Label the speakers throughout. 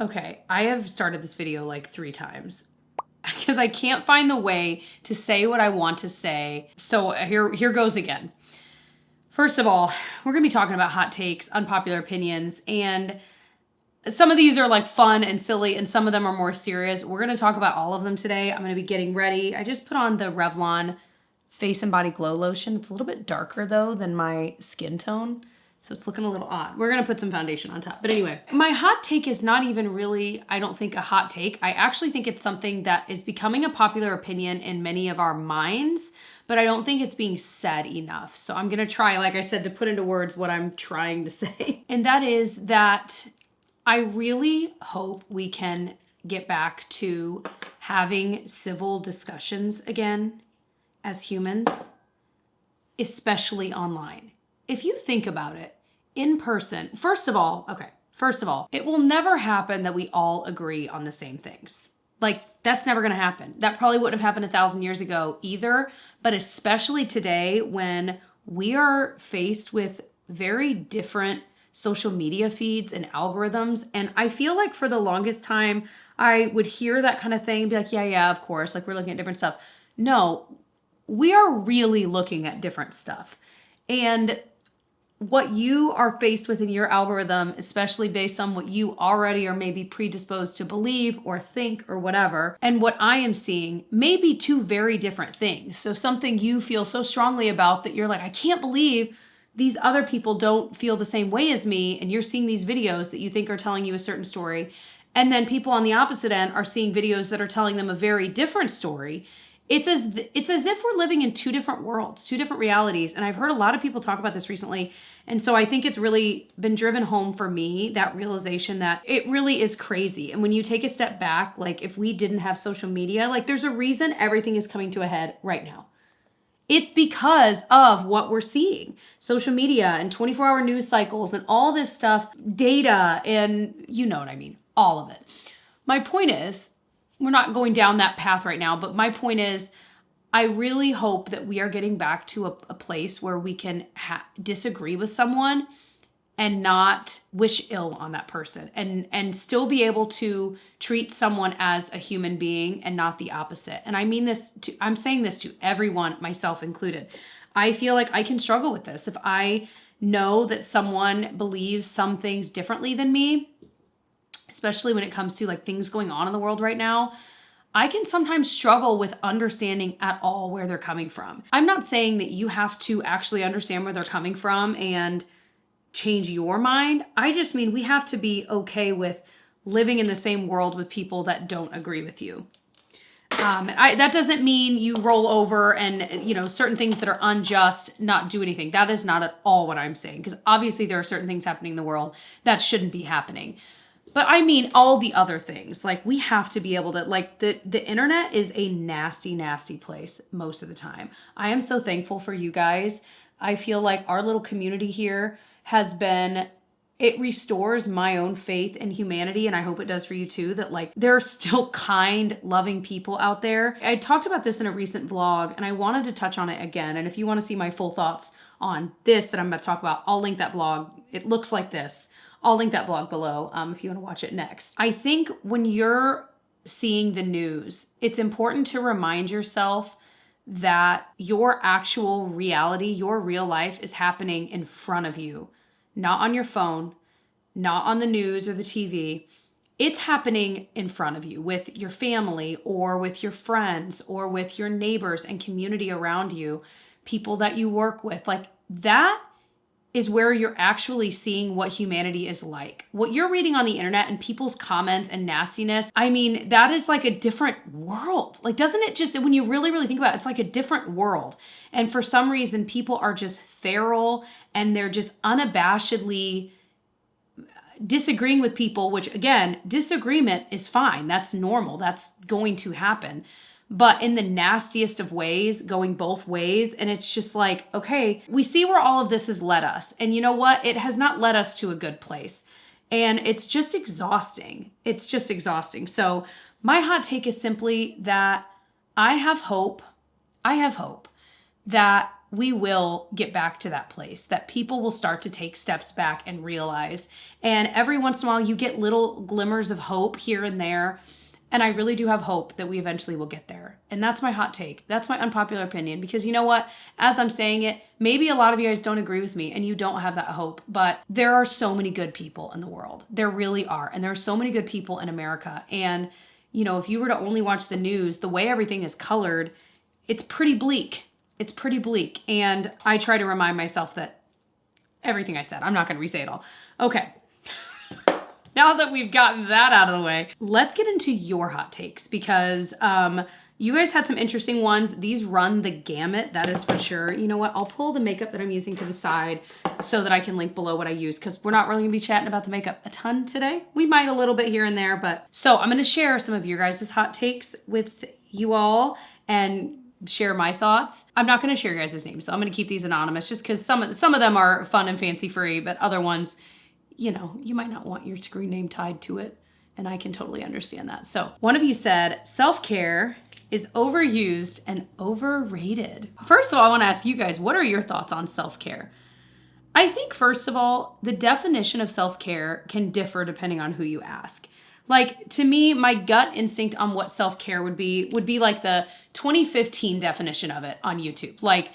Speaker 1: Okay, I have started this video like 3 times because I can't find the way to say what I want to say. So here goes again. First of all, we're gonna be talking about hot takes, unpopular opinions, and some of these are like fun and silly and some of them are more serious. We're gonna talk about all of them today. I'm gonna be getting ready. I just put on the Revlon Face and Body Glow Lotion. It's a little bit darker though than my skin tone, so it's looking a little odd. We're gonna put some foundation on top. But anyway, my hot take is not even really, I don't think, a hot take. I actually think it's something that is becoming a popular opinion in many of our minds, but I don't think it's being said enough. So I'm gonna try, like I said, to put into words what I'm trying to say. And that is that I really hope we can get back to having civil discussions again as humans, especially online. If you think about it, in person, first of all, it will never happen that we all agree on the same things. Like, that's never gonna happen. That probably wouldn't have happened 1,000 years ago either, but especially today when we are faced with very different social media feeds and algorithms. And I feel like for the longest time, I would hear that kind of thing and be like, yeah, of course, like we're looking at different stuff. No, we are really looking at different stuff. And what you are faced with in your algorithm, especially based on what you already are maybe predisposed to believe or think or whatever, and what I am seeing may be two very different things. So something you feel so strongly about that you're like, I can't believe these other people don't feel the same way as me, and you're seeing these videos that you think are telling you a certain story, and then people on the opposite end are seeing videos that are telling them a very different story. It's as if we're living in two different worlds, two different realities. And I've heard a lot of people talk about this recently. And so I think it's really been driven home for me, that realization that it really is crazy. And when you take a step back, like if we didn't have social media, like there's a reason everything is coming to a head right now. It's because of what we're seeing. Social media and 24-hour news cycles and all this stuff, data, and you know what I mean, all of it. My point is, we're not going down that path right now, but my point is, I really hope that we are getting back to a place where we can disagree with someone and not wish ill on that person and still be able to treat someone as a human being and not the opposite. And I mean this I'm saying this to everyone, myself included. I feel like I can struggle with this. If I know that someone believes some things differently than me, especially when it comes to like things going on in the world right now, I can sometimes struggle with understanding at all where they're coming from. I'm not saying that you have to actually understand where they're coming from and change your mind. I just mean we have to be okay with living in the same world with people that don't agree with you. That doesn't mean you roll over and, you know, certain things that are unjust, not do anything. That is not at all what I'm saying, because obviously there are certain things happening in the world that shouldn't be happening. But I mean all the other things. Like we have to be able to, like the internet is a nasty, nasty place most of the time. I am so thankful for you guys. I feel like our little community here has been, it restores my own faith in humanity, and I hope it does for you too, that like there are still kind, loving people out there. I talked about this in a recent vlog and I wanted to touch on it again. And if you want to see my full thoughts on this that I'm about to talk about, I'll link that vlog. It looks like this. I'll link that vlog below if you want to watch it next. I think when you're seeing the news, it's important to remind yourself that your actual reality, your real life is happening in front of you, not on your phone, not on the news or the TV. It's happening in front of you with your family or with your friends or with your neighbors and community around you, people that you work with. Like that is where you're actually seeing what humanity is like. What you're reading on the internet and people's comments and nastiness, I mean, that is like a different world. Like, doesn't it just, when you really, really think about it, it's like a different world. And for some reason, people are just feral and they're just unabashedly disagreeing with people, which again, disagreement is fine. That's normal. That's going to happen. But in the nastiest of ways, going both ways. And it's just like, okay, we see where all of this has led us. And you know what? It has not led us to a good place. And it's just exhausting. It's just exhausting. So my hot take is simply that I have hope that we will get back to that place that people will start to take steps back and realize. And every once in a while, you get little glimmers of hope here and there. And I really do have hope that we eventually will get there. And that's my hot take. That's my unpopular opinion. Because you know what? As I'm saying it, maybe a lot of you guys don't agree with me and you don't have that hope. But there are so many good people in the world. There really are. And there are so many good people in America. And, you know, if you were to only watch the news, the way everything is colored, it's pretty bleak. It's pretty bleak. And I try to remind myself that everything I said, I'm not going to re-say it all. Okay. Now that we've gotten that out of the way, let's get into your hot takes because you guys had some interesting ones. These run the gamut, that is for sure. You know what? I'll pull the makeup that I'm using to the side so that I can link below what I use because we're not really gonna be chatting about the makeup a ton today. We might a little bit here and there, but so I'm gonna share some of your guys' hot takes with you all and share my thoughts. I'm not gonna share your guys' names, so I'm gonna keep these anonymous just because some of them are fun and fancy free, but other ones, you know, you might not want your screen name tied to it, and I can totally understand that. So one of you said, self-care is overused and overrated. First of all, I wanna ask you guys, what are your thoughts on self-care? I think, first of all, the definition of self-care can differ depending on who you ask. Like, to me, my gut instinct on what self-care would be like the 2015 definition of it on YouTube. Like,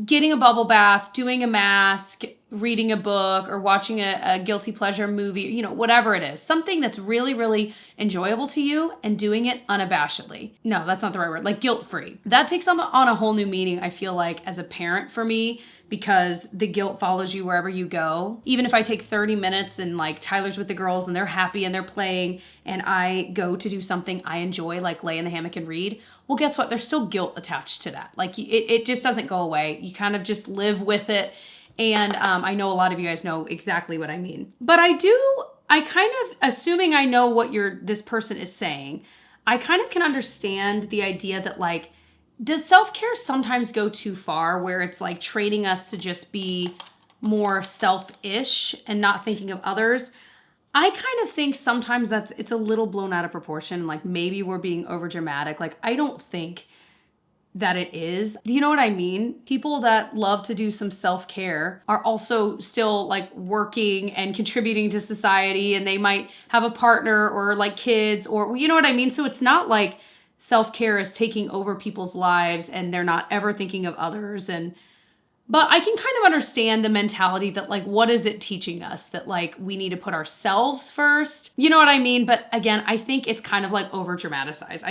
Speaker 1: getting a bubble bath, doing a mask, reading a book, or watching a guilty pleasure movie, you know, whatever it is. Something that's really, really enjoyable to you and doing it unabashedly. No, that's not the right word. Like guilt-free. That takes on a whole new meaning, I feel like, as a parent for me, because the guilt follows you wherever you go. Even if I take 30 minutes and like Tyler's with the girls and they're happy and they're playing and I go to do something I enjoy, like lay in the hammock and read, well, guess what? There's still guilt attached to that. Like it just doesn't go away. You kind of just live with it. And I know a lot of you guys know exactly what I mean. But I kind of, assuming I know what this person is saying, I kind of can understand the idea that like, does self-care sometimes go too far where it's like training us to just be more selfish and not thinking of others? I kind of think sometimes it's a little blown out of proportion. Like maybe we're being over dramatic. Like I don't think that it is. Do you know what I mean? People that love to do some self-care are also still like working and contributing to society, and they might have a partner or like kids, or you know what I mean? So it's not like self-care is taking over people's lives and they're not ever thinking of others. But I can kind of understand the mentality that like, what is it teaching us? That like, we need to put ourselves first. You know what I mean? But again, I think it's kind of like over dramatized.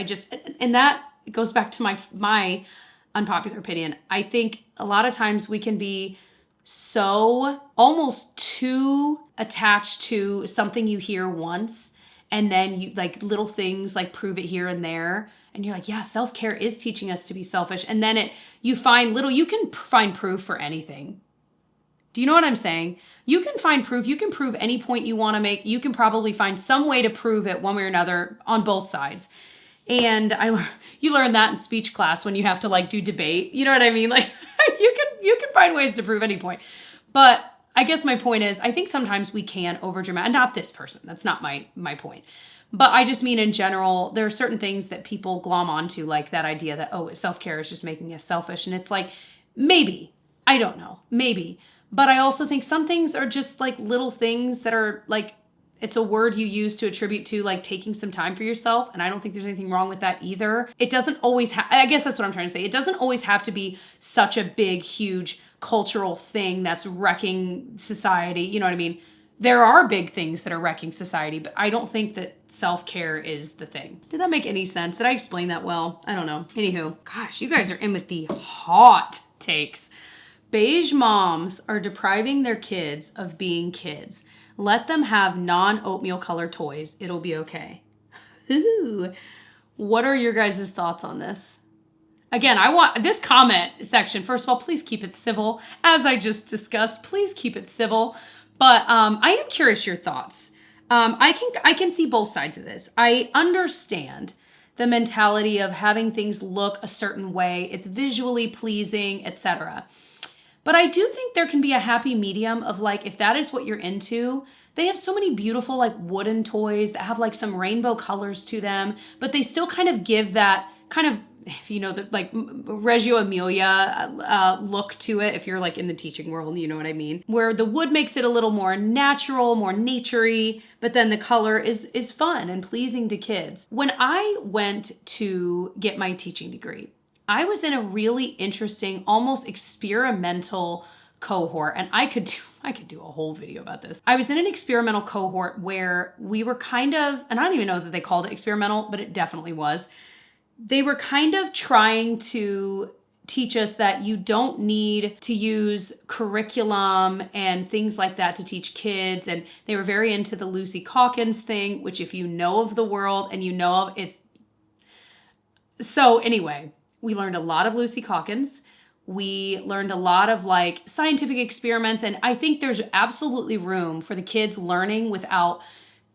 Speaker 1: And that goes back to my unpopular opinion. I think a lot of times we can be so almost too attached to something you hear once, and then you like little things like prove it here and there. And you're like, yeah, self-care is teaching us to be selfish. And then you can find proof for anything. Do you know what I'm saying? You can find proof. You can prove any point you want to make. You can probably find some way to prove it one way or another on both sides. And you learn that in speech class when you have to like do debate. You know what I mean? Like you can find ways to prove any point. But I guess my point is, I think sometimes we can over-dramatize. Not this person. That's not my point. But I just mean in general, there are certain things that people glom onto, like that idea that, oh, self-care is just making us selfish. And it's like, maybe. I don't know. Maybe. But I also think some things are just like little things that are like, it's a word you use to attribute to like taking some time for yourself. And I don't think there's anything wrong with that either. It doesn't always I guess that's what I'm trying to say. It doesn't always have to be such a big, huge cultural thing that's wrecking society. You know what I mean? There are big things that are wrecking society, but I don't think that self-care is the thing. Did that make any sense? Did I explain that well? I don't know. Anywho, gosh, you guys are in with the hot takes. Beige moms are depriving their kids of being kids. Let them have non-oatmeal colored toys. It'll be okay. Ooh. What are your guys' thoughts on this? Again, I want this comment section. First of all, please keep it civil. As I just discussed, please keep it civil. But I am curious your thoughts. I can see both sides of this. I understand the mentality of having things look a certain way. It's visually pleasing, etc. But I do think there can be a happy medium of like, if that is what you're into, they have so many beautiful like wooden toys that have like some rainbow colors to them, but they still kind of give that kind of if you know the like Reggio Emilia look to it, if you're like in the teaching world, you know what I mean, where the wood makes it a little more natural, more naturey, but then the color is fun and pleasing to kids. When I went to get my teaching degree, I was in a really interesting, almost experimental cohort, and I could do a whole video about this. I was in an experimental cohort where we were kind of, and I don't even know that they called it experimental, but it definitely was. They were kind of trying to teach us that you don't need to use curriculum and things like that to teach kids. And they were very into the Lucy Calkins thing, which if you know of the world and you know of it's. So anyway, we learned a lot of Lucy Calkins. We learned a lot of like scientific experiments. And I think there's absolutely room for the kids learning without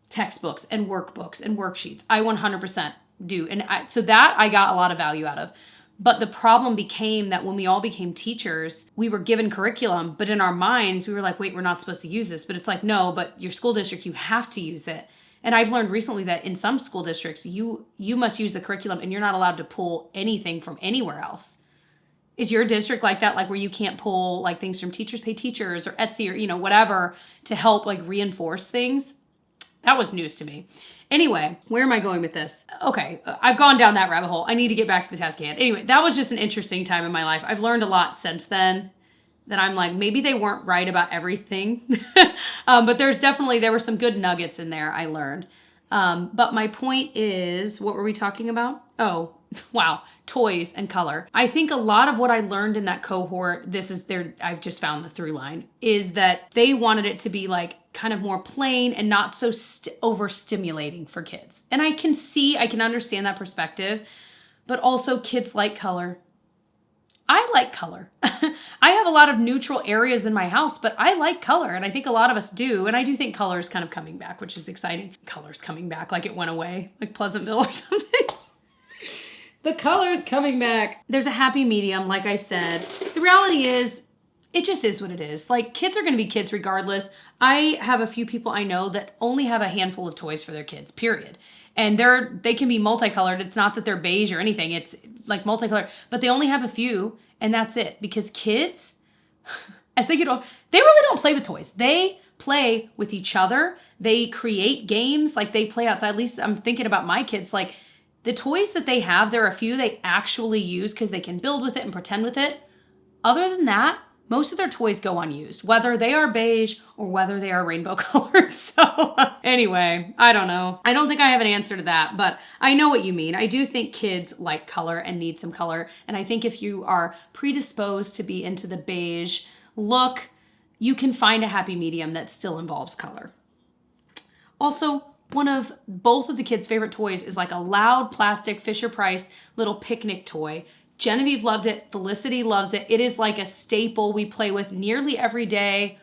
Speaker 1: textbooks and workbooks and worksheets. I 100% do. And so that I got a lot of value out of. But the problem became that when we all became teachers, we were given curriculum, but in our minds, we were like, wait, we're not supposed to use this. But it's like, no, but your school district, you have to use it. And I've learned recently that in some school districts, you must use the curriculum and you're not allowed to pull anything from anywhere else. Is your district like that? Like where you can't pull like things from Teachers Pay Teachers or Etsy or, you know, whatever to help like reinforce things? That was news to me. Anyway, where am I going with this? Okay, I've gone down that rabbit hole. I need to get back to the task at hand. Anyway, that was just an interesting time in my life. I've learned a lot since then that I'm like, maybe they weren't right about everything. But there were some good nuggets in there I learned. But my point is, what were we talking about? Oh, wow, toys and color. I think a lot of what I learned in that cohort, I've just found the through line, is that they wanted it to be like kind of more plain and not so overstimulating for kids. And I can understand that perspective, but also kids like color. I like color. I have a lot of neutral areas in my house, but I like color, and I think a lot of us do. And I do think color is kind of coming back, which is exciting. Color's coming back like it went away, like Pleasantville or something. The color's coming back. There's a happy medium, like I said. The reality is, it just is what it is. Like, kids are going to be kids regardless. I have a few people I know that only have a handful of toys for their kids, period. And they can be multicolored. It's not that they're beige or anything. It's like multicolored, but they only have a few, and that's it. Because kids, as they get older, they really don't play with toys. They play with each other. They create games. Like, they play outside. At least I'm thinking about my kids. Like, the toys that they have, there are a few they actually use because they can build with it and pretend with it. Other than that, most of their toys go unused, whether they are beige or whether they are rainbow colored. So anyway, I don't know. I don't think I have an answer to that, but I know what you mean. I do think kids like color and need some color. And I think if you are predisposed to be into the beige look, you can find a happy medium that still involves color. Also, both of the kids' favorite toys is like a loud plastic Fisher-Price little picnic toy. Genevieve loved it. Felicity loves it. It is like a staple we play with nearly every day,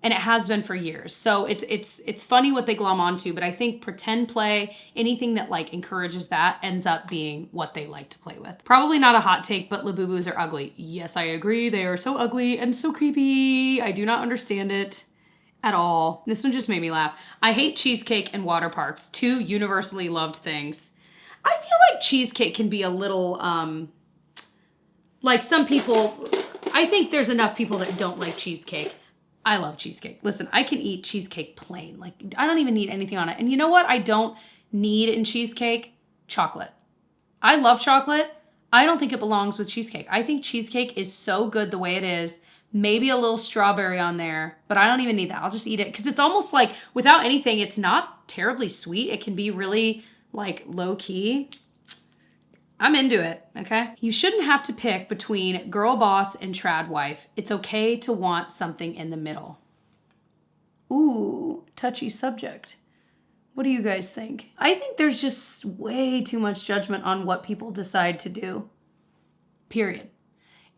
Speaker 1: and it has been for years. So it's funny what they glom onto, but I think pretend play, anything that like encourages that ends up being what they like to play with. Probably not a hot take, but Labubus are ugly. Yes, I agree. They are so ugly and so creepy. I do not understand it at all. This one just made me laugh. I hate cheesecake and water parks, two universally loved things. I feel like cheesecake can be a little, like some people, I think there's enough people that don't like cheesecake. I love cheesecake. Listen, I can eat cheesecake plain. Like, I don't even need anything on it. And you know what I don't need in cheesecake? Chocolate. I love chocolate. I don't think it belongs with cheesecake. I think cheesecake is so good the way it is. Maybe a little strawberry on there, but I don't even need that. I'll just eat it because it's almost like without anything, it's not terribly sweet. It can be really like low key. I'm into it, okay? You shouldn't have to pick between girl boss and trad wife. It's okay to want something in the middle. Ooh, touchy subject. What do you guys think? I think there's just way too much judgment on what people decide to do. Period.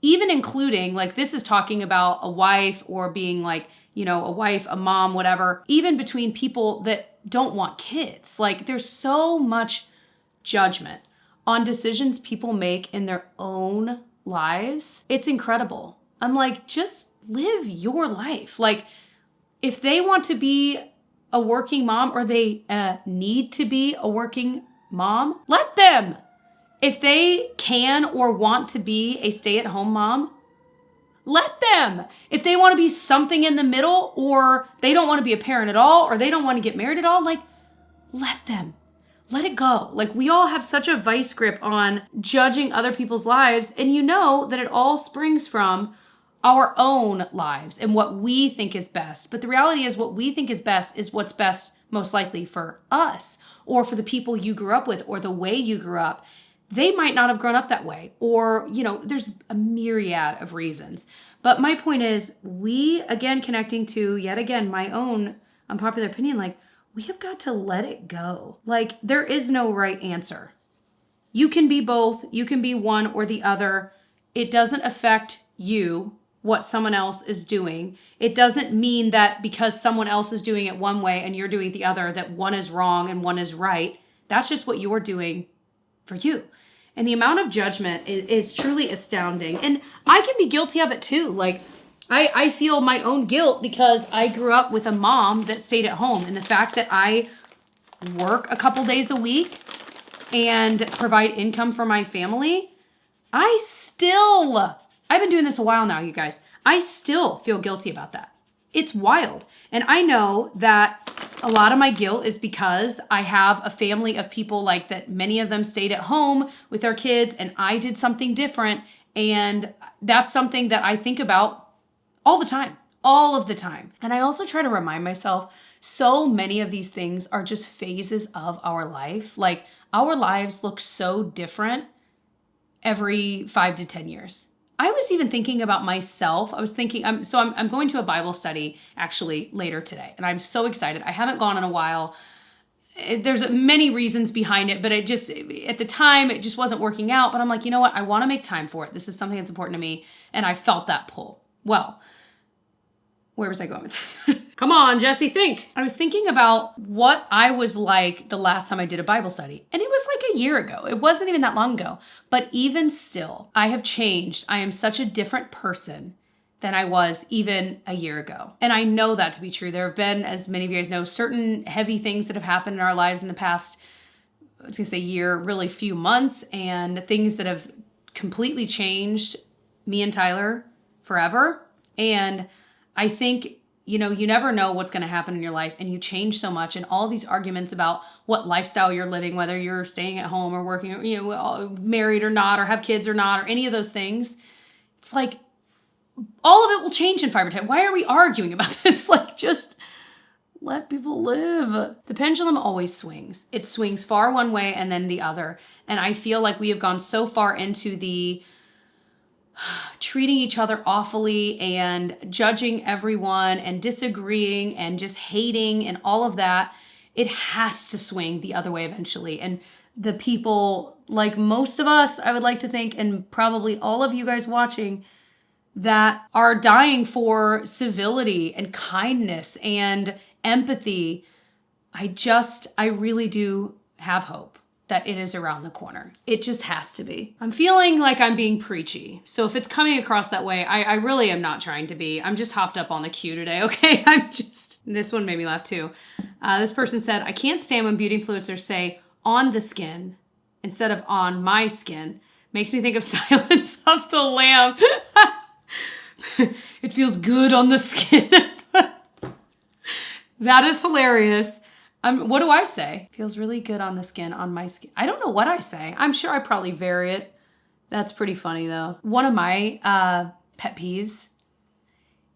Speaker 1: Even including, like, this is talking about a wife or being like, you know, a wife, a mom, whatever. Even between people that don't want kids. Like, there's so much judgment on decisions people make in their own lives. It's incredible. I'm like, just live your life. Like, if they want to be a working mom or they need to be a working mom, let them. If they can or want to be a stay-at-home mom, let them. If they want to be something in the middle, or they don't want to be a parent at all, or they don't want to get married at all, like, let them. Let it go. Like, we all have such a vice grip on judging other people's lives, and you know that it all springs from our own lives and what we think is best. But the reality is, what we think is best is what's best most likely for us, or for the people you grew up with, or the way you grew up. They might not have grown up that way, or, there's a myriad of reasons. But my point is, we, again, connecting to, yet again, my own unpopular opinion, like, we have got to let it go. Like, there is no right answer. You can be both. You can be one or the other. It doesn't affect you what someone else is doing. It doesn't mean that because someone else is doing it one way and you're doing the other, that one is wrong and one is right. That's just what you're doing for you. And the amount of judgment is truly astounding. And I can be guilty of it too. Like, I feel my own guilt because I grew up with a mom that stayed at home. And the fact that I work a couple days a week and provide income for my family, I've been doing this a while now, you guys. I still feel guilty about that. It's wild. And I know that a lot of my guilt is because I have a family of people like that. Many of them stayed at home with their kids and I did something different. And that's something that I think about all of the time. And I also try to remind myself, so many of these things are just phases of our life. Like, our lives look so different every 5 to 10 years. I was even thinking about myself. I was thinking, I'm going to a Bible study actually later today, and I'm so excited. I haven't gone in a while. There's many reasons behind it, but at the time, it just wasn't working out. But I'm like, you know what? I want to make time for it. This is something that's important to me. And I felt that pull. Well, where was I going with this? Come on, Jesse, think. I was thinking about what I was like the last time I did a Bible study. And it was like a year ago. It wasn't even that long ago. But even still, I have changed. I am such a different person than I was even a year ago. And I know that to be true. There have been, as many of you guys know, certain heavy things that have happened in our lives in the past, I was gonna say year, really few months, and things that have completely changed me and Tyler forever. And I think, you never know what's going to happen in your life, and you change so much, and all these arguments about what lifestyle you're living, whether you're staying at home or working, married or not, or have kids or not, or any of those things. It's like, all of it will change in 5 or 10. Why are we arguing about this? Like, just let people live. The pendulum always swings. It swings far one way and then the other. And I feel like we have gone so far into the treating each other awfully and judging everyone and disagreeing and just hating and all of that. It has to swing the other way eventually. And the people, like most of us, I would like to think, and probably all of you guys watching, that are dying for civility and kindness and empathy, I really do have hope that it is around the corner. It just has to be. I'm feeling like I'm being preachy. So if it's coming across that way, I really am not trying to be. I'm just hopped up on the queue today, okay? This one made me laugh too. This person said, I can't stand when beauty influencers say on the skin instead of on my skin. Makes me think of Silence of the Lamb. It feels good on the skin. That is hilarious. What do I say? Feels really good on the skin, on my skin. I don't know what I say. I'm sure I probably vary it. That's pretty funny though. One of my pet peeves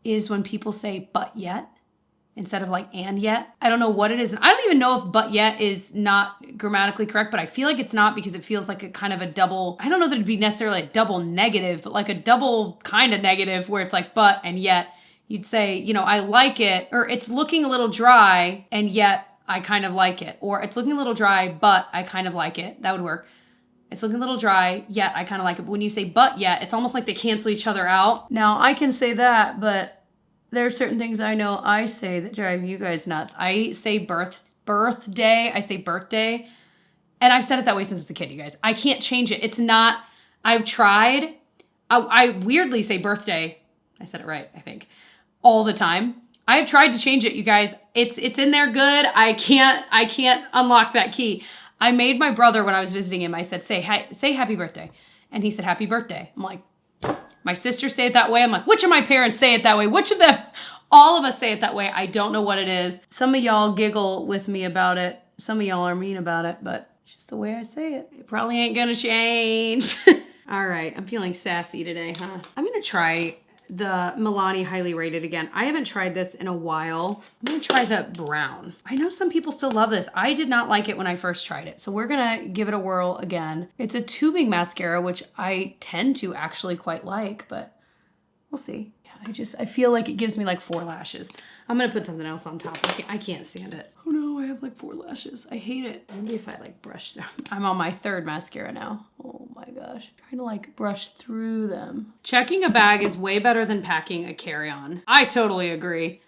Speaker 1: is when people say but yet instead of like and yet. I don't know what it is. And I don't even know if but yet is not grammatically correct, but I feel like it's not because it feels like a kind of a double, I don't know that it'd be necessarily a double negative, but like a double kind of negative where it's like but and yet. You'd say, I like it, or it's looking a little dry and yet I kind of like it. Or it's looking a little dry, but I kind of like it. That would work. It's looking a little dry, yet I kind of like it. But when you say but yet, it's almost like they cancel each other out. Now, I can say that, but there are certain things I know I say that drive you guys nuts. I say birthday. I say birthday. And I've said it that way since I was a kid, you guys. I can't change it. It's not, I've tried. I weirdly say birthday. I said it right, I think, all the time. I've tried to change it, you guys. It's in there good. I can't unlock that key. I made my brother, when I was visiting him, I said, say happy birthday. And he said, happy birthday. I'm like, my sisters say it that way. I'm like, which of my parents say it that way? Which of them? All of us say it that way. I don't know what it is. Some of y'all giggle with me about it. Some of y'all are mean about it, but it's just the way I say it. It probably ain't gonna change. All right, I'm feeling sassy today, huh? I'm gonna try the Milani Highly Rated again. I haven't tried this in a while. I'm gonna try the brown. I know some people still love this. I did not like it when I first tried it, so we're gonna give it a whirl again. It's a tubing mascara, which I tend to actually quite like, but we'll see. Yeah, I feel like it gives me like 4 lashes. I'm gonna put something else on top. I can't stand it. Oh no, I have like 4 lashes. I hate it. Maybe if I like brush them. I'm on my 3rd mascara now. Oh my gosh. Trying to like brush through them. Checking a bag is way better than packing a carry-on. I totally agree.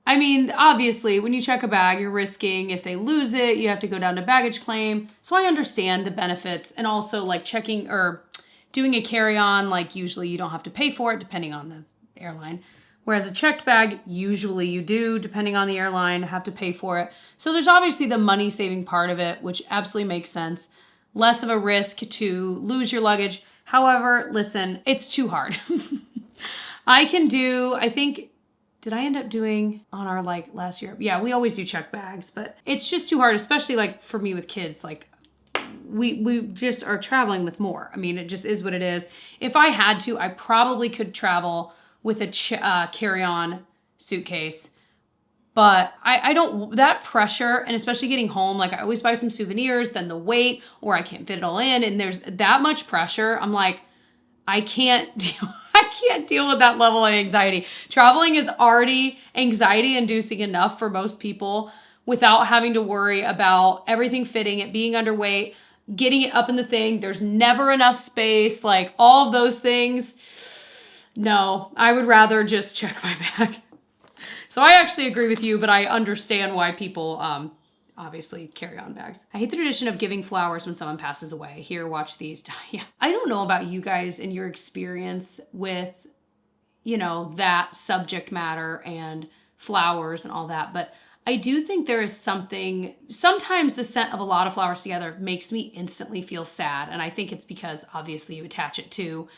Speaker 1: I mean, obviously, when you check a bag, you're risking if they lose it, you have to go down to baggage claim. So I understand the benefits, and also like checking or doing a carry-on, like usually you don't have to pay for it depending on the airline. Whereas a checked bag, usually you do, depending on the airline, have to pay for it. So there's obviously the money saving part of it, which absolutely makes sense. Less of a risk to lose your luggage. However, listen, it's too hard. I think, did I end up doing on our like last year? Yeah, we always do checked bags, but it's just too hard, especially like for me with kids. Like we just are traveling with more. I mean, it just is what it is. If I had to, I probably could travel with a carry-on suitcase. But I don't, that pressure, and especially getting home, like I always buy some souvenirs, then the weight, or I can't fit it all in, and there's that much pressure. I'm like, I can't deal with that level of anxiety. Traveling is already anxiety-inducing enough for most people without having to worry about everything fitting, it being underweight, getting it up in the thing. There's never enough space, like all of those things. No, I would rather just check my bag. So I actually agree with you, but I understand why people obviously carry on bags. I hate the tradition of giving flowers when someone passes away. Here, watch these. Yeah. I don't know about you guys and your experience with, that subject matter and flowers and all that, but I do think there is something, sometimes the scent of a lot of flowers together makes me instantly feel sad. And I think it's because obviously you attach it to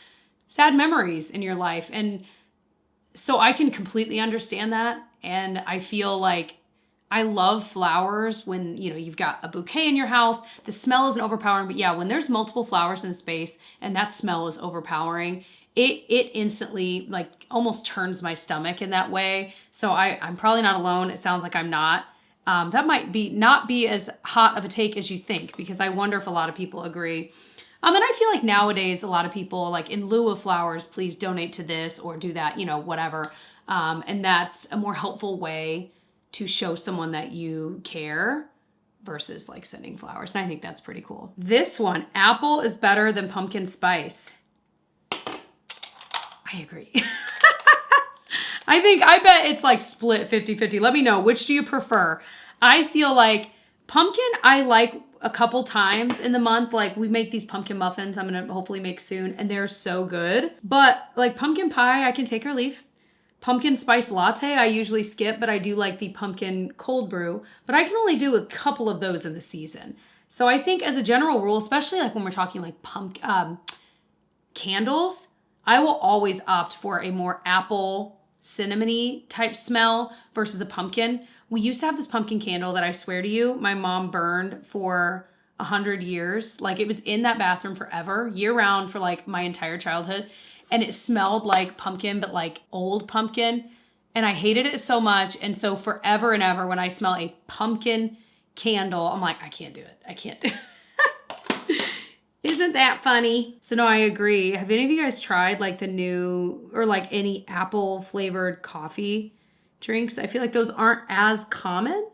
Speaker 1: sad memories in your life. And so I can completely understand that. And I feel like I love flowers when, you've got a bouquet in your house. The smell isn't overpowering, but yeah, when there's multiple flowers in a space and that smell is overpowering, it instantly like almost turns my stomach in that way. So I'm probably not alone. It sounds like I'm not. That might not be as hot of a take as you think, because I wonder if a lot of people agree. And I feel like nowadays, a lot of people, like in lieu of flowers, please donate to this or do that, whatever. And that's a more helpful way to show someone that you care versus like sending flowers. And I think that's pretty cool. This one, apple is better than pumpkin spice. I agree. I bet it's like split 50-50. Let me know, which do you prefer? I feel like pumpkin, I like a couple times in the month. Like we make these pumpkin muffins I'm gonna hopefully make soon, and they're so good. But like pumpkin pie, I can take or leave. Pumpkin spice latte, I usually skip, but I do like the pumpkin cold brew. But I can only do a couple of those in the season. So I think as a general rule, especially like when we're talking like candles, I will always opt for a more apple cinnamony type smell versus a pumpkin. We used to have this pumpkin candle that I swear to you, my mom burned for 100 years. Like it was in that bathroom forever, year round for like my entire childhood. And it smelled like pumpkin, but like old pumpkin. And I hated it so much. And so forever and ever, when I smell a pumpkin candle, I'm like, I can't do it. I can't do it. Isn't that funny? So no, I agree. Have any of you guys tried like the new, or like any apple flavored coffee drinks? I feel like those aren't as common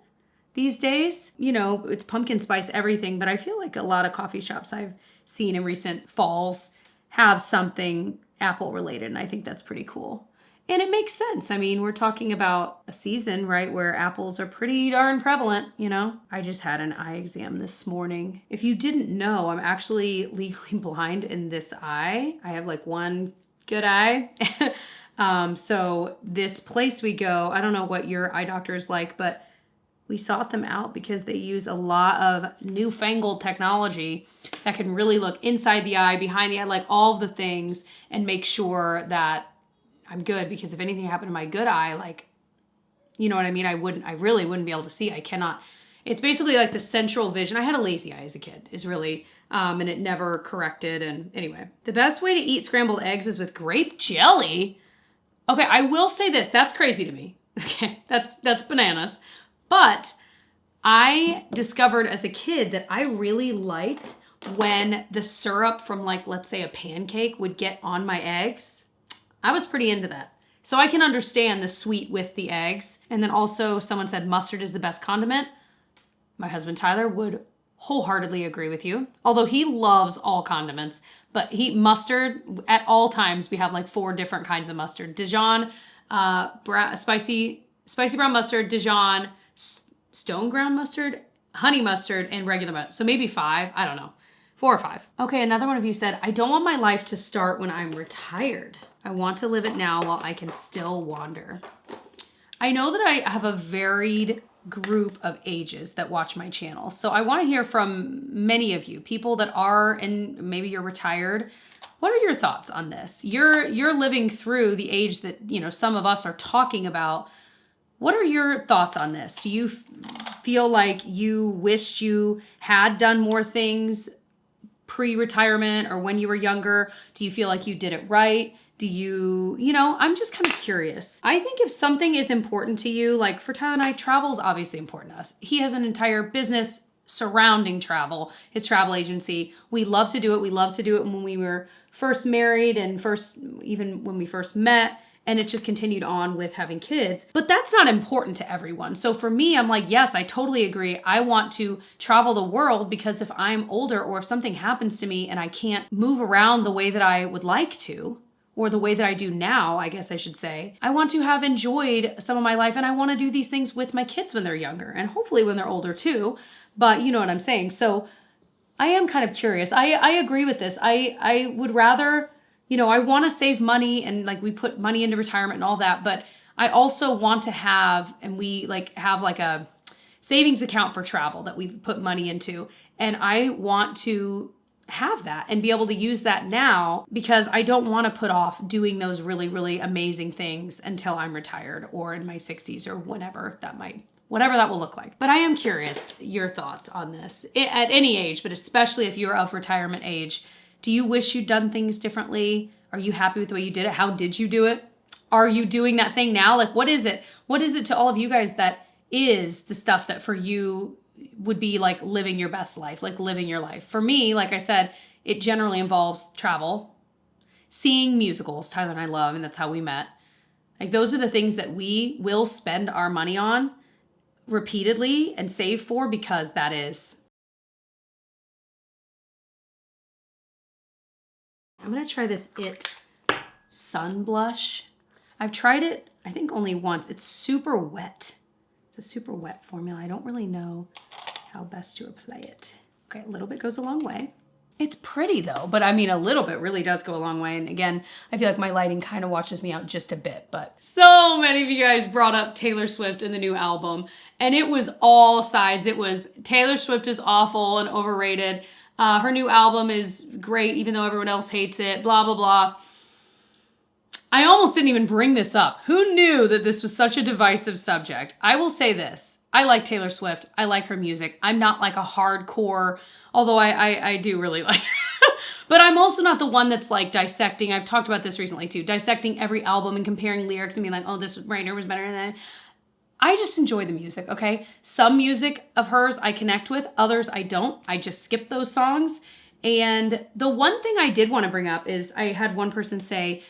Speaker 1: these days. It's pumpkin spice everything, but I feel like a lot of coffee shops I've seen in recent falls have something apple related, and I think that's pretty cool. And it makes sense. I mean, we're talking about a season, right, where apples are pretty darn prevalent, I just had an eye exam this morning. If you didn't know, I'm actually legally blind in this eye. I have like one good eye. So this place we go, I don't know what your eye doctor is like, but We sought them out because they use a lot of newfangled technology that can really look inside the eye, behind the eye, like all of the things, and make sure that I'm good. Because if anything happened to my good eye, like, you know what I mean? I really wouldn't be able to see. I cannot. It's basically like the central vision. I had a lazy eye as a kid, is really, and it never corrected. And anyway, the best way to eat scrambled eggs is with grape jelly. Okay, I will say this. That's crazy to me. Okay, that's bananas. But I discovered as a kid that I really liked when the syrup from, like, let's say a pancake would get on my eggs. I was pretty into that. So I can understand the sweet with the eggs. And then also someone said mustard is the best condiment. My husband Tyler would wholeheartedly agree with you. Although he loves all condiments, but mustard at all times, we have like 4 different kinds of mustard. Dijon, spicy brown mustard, Dijon, stone ground mustard, honey mustard, and regular mustard. So maybe 5, I don't know, 4 or 5. Okay, another one of you said, I don't want my life to start when I'm retired. I want to live it now while I can still wander. I know that I have a varied group of ages that watch my channel. So I want to hear from many of you, people that are, and maybe you're retired. What are your thoughts on this? You're living through the age that, you know, some of us are talking about. What are your thoughts on this? Do you feel like you wished you had done more things pre-retirement or when you were younger? Do you feel like you did it right? Do you know, I'm just kind of curious. I think if something is important to you, like for Tyler and I, travel is obviously important to us. He has an entire business surrounding travel, his travel agency. We love to do it. We love to do it when we were first married and even when we first met. And it just continued on with having kids. But that's not important to everyone. So for me, I'm like, yes, I totally agree. I want to travel the world because if I'm older or if something happens to me and I can't move around the way that I would like to, or the way that I do now, I guess I should say, I want to have enjoyed some of my life and I want to do these things with my kids when they're younger and hopefully when they're older too. But you know what I'm saying? So I am kind of curious. I agree with this. I would rather, you know, I want to save money and like we put money into retirement and all that, but I also want to have, and we have a savings account for travel that we put money into. And I want to have that and be able to use that now because I don't want to put off doing those really, really amazing things until I'm retired or in my 60s or whatever that will look like. But I am curious your thoughts on this at any age, but especially if you're of retirement age. Do you wish you'd done things differently? Are you happy with the way you did it? How did you do it? Are you doing that thing now? Like, what is it? What is it to all of you guys that is the stuff that for you would be like living your best life, like living your life? For me, like I said, it generally involves travel, seeing musicals. Tyler and I love, and that's how we met. Like those are the things that we will spend our money on repeatedly and save for because that is. I'm going to try this Sun Blush. I've tried it, I think only once. It's super wet. It's a super wet formula. I don't really know how best to apply it. Okay, a little bit goes a long way. It's pretty though, but I mean, a little bit really does go a long way. And again, I feel like my lighting kind of watches me out just a bit, but so many of you guys brought up Taylor Swift and the new album, and it was all sides. It was Taylor Swift is awful and overrated. Her new album is great, even though everyone else hates it, blah, blah, blah. I almost didn't even bring this up. Who knew that this was such a divisive subject? I will say this. I like Taylor Swift. I like her music. I'm not like a hardcore, although I do really like her. But I'm also not the one that's like dissecting. I've talked about this recently too. Dissecting every album and comparing lyrics and being like, oh, this writer was better than that. I just enjoy the music, okay? Some music of hers I connect with, others I don't. I just skip those songs. And the one thing I did want to bring up is I had one person say,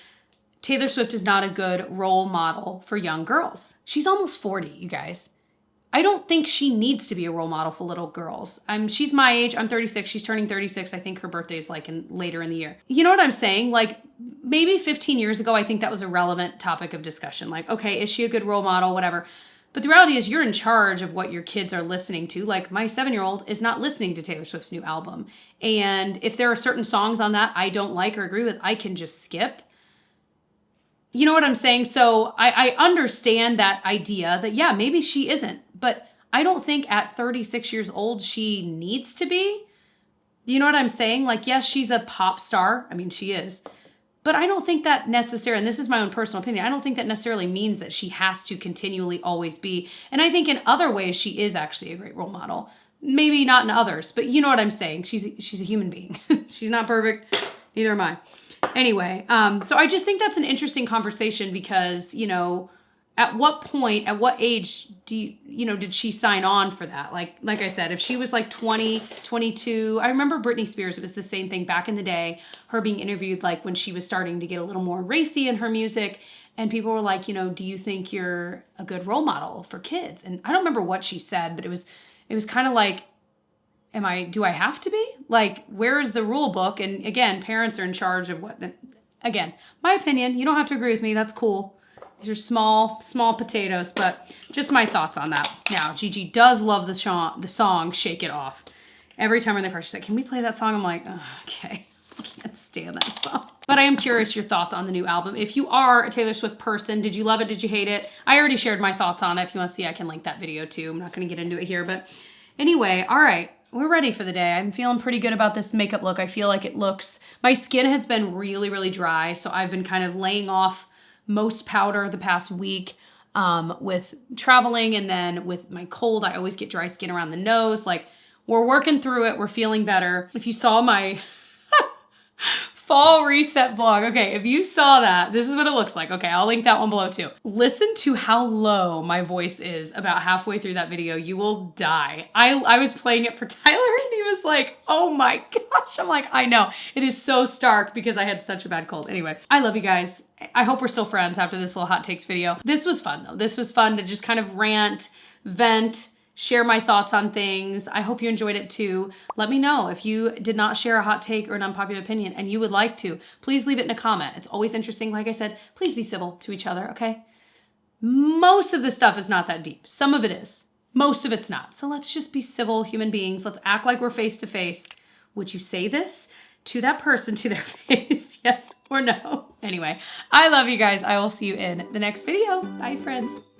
Speaker 1: Taylor Swift is not a good role model for young girls. She's almost 40, you guys. I don't think she needs to be a role model for little girls. She's my age. I'm 36. She's turning 36. I think her birthday is like later in the year. You know what I'm saying? Like maybe 15 years ago, I think that was a relevant topic of discussion. Like, okay, is she a good role model? Whatever. But the reality is you're in charge of what your kids are listening to. Like my 7-year-old is not listening to Taylor Swift's new album. And if there are certain songs on that I don't like or agree with, I can just skip. You know what I'm saying? So I understand that idea that, yeah, maybe she isn't. But I don't think at 36 years old she needs to be. You know what I'm saying? Like, yes, she's a pop star. I mean, she is. But I don't think that necessarily, and this is my own personal opinion, I don't think that necessarily means that she has to continually always be. And I think in other ways, she is actually a great role model. Maybe not in others, but you know what I'm saying. She's a human being. She's not perfect. Neither am I. Anyway, so I just think that's an interesting conversation because, you know, at what point, at what age did she sign on for that? Like I said, if she was like 20, 22, I remember Britney Spears, it was the same thing back in the day, her being interviewed like when she was starting to get a little more racy in her music. And people were like, you know, do you think you're a good role model for kids? And I don't remember what she said, but it was kind of like, do I have to be? Like, where is the rule book? And again, parents are in charge of again, my opinion, you don't have to agree with me. That's cool. These are small potatoes, but just my thoughts on that. Now, Gigi does love the song Shake It Off. Every time we're in the car, she's like, can we play that song? I'm like, oh, okay. I can't stand that song. But I am curious your thoughts on the new album. If you are a Taylor Swift person, did you love it? Did you hate it? I already shared my thoughts on it. If you want to see, I can link that video too. I'm not going to get into it here. But anyway, all right. We're ready for the day. I'm feeling pretty good about this makeup look. I feel like my skin has been really, really dry. So I've been kind of laying off most powder the past week with traveling, and then with my cold, I always get dry skin around the nose. Like, we're working through it. We're feeling better. If you saw my fall reset vlog, okay, if you saw that, this is what it looks like. Okay, I'll link that one below too. Listen to how low my voice is about halfway through that video. You will die. I was playing it for Tyler and he was like, oh my gosh. I'm like, I know. It is so stark because I had such a bad cold. Anyway, I love you guys. I hope we're still friends after this little hot takes video. This was fun though. This was fun to just kind of rant, vent, share my thoughts on things. I hope you enjoyed it too. Let me know if you did not share a hot take or an unpopular opinion and you would like to. Please leave it in a comment. It's always interesting. Like I said, please be civil to each other, okay? Most of the stuff is not that deep. Some of it is. Most of it's not. So let's just be civil human beings. Let's act like we're face to face. Would you say this to that person to their face? Yes or no? Anyway, I love you guys. I will see you in the next video. Bye, friends.